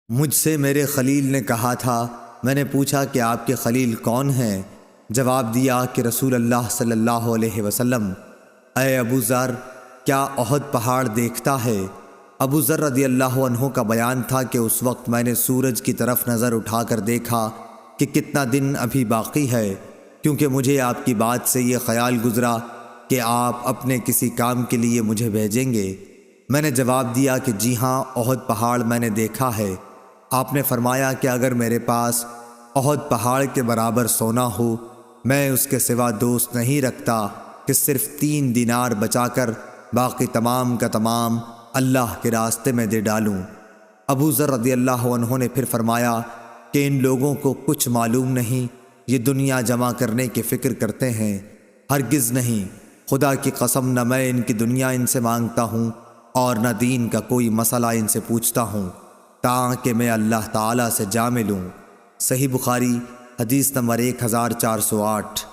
مجھ سے میرے خلیل نے کہا تھا۔ میں نے پوچھا کہ آپ کے خلیل کون ہیں؟ جواب دیا کہ رسول اللہ صلی اللہ علیہ وسلم۔ اے ابو ذر، کیا احد پہاڑ دیکھتا ہے؟ ابو ذر رضی اللہ عنہ کا بیان تھا کہ اس وقت میں نے سورج کی طرف نظر اٹھا کر دیکھا کہ کتنا دن ابھی باقی ہے، کیونکہ مجھے آپ کی بات سے یہ خیال گزرا کہ آپ اپنے کسی کام کے لیے مجھے بھیجیں گے۔ میں نے جواب دیا کہ جی ہاں، احد پہاڑ میں نے دیکھا ہے۔ آپ نے فرمایا کہ اگر میرے پاس احد پہاڑ کے برابر سونا ہو، میں اس کے سوا دوست نہیں رکھتا کہ صرف 3 دینار بچا کر باقی تمام کا تمام اللہ کے راستے میں دے ڈالوں۔ ابو ذر رضی اللہ عنہ نے پھر فرمایا کہ ان لوگوں کو کچھ معلوم نہیں، یہ دنیا جمع کرنے کی فکر کرتے ہیں۔ ہرگز نہیں، خدا کی قسم، نہ میں ان کی دنیا ان سے مانگتا ہوں اور نہ دین کا کوئی مسئلہ ان سے پوچھتا ہوں، تاکہ میں اللہ تعالیٰ سے جا ملوں۔ صحیح بخاری، حدیث نمبر 1408۔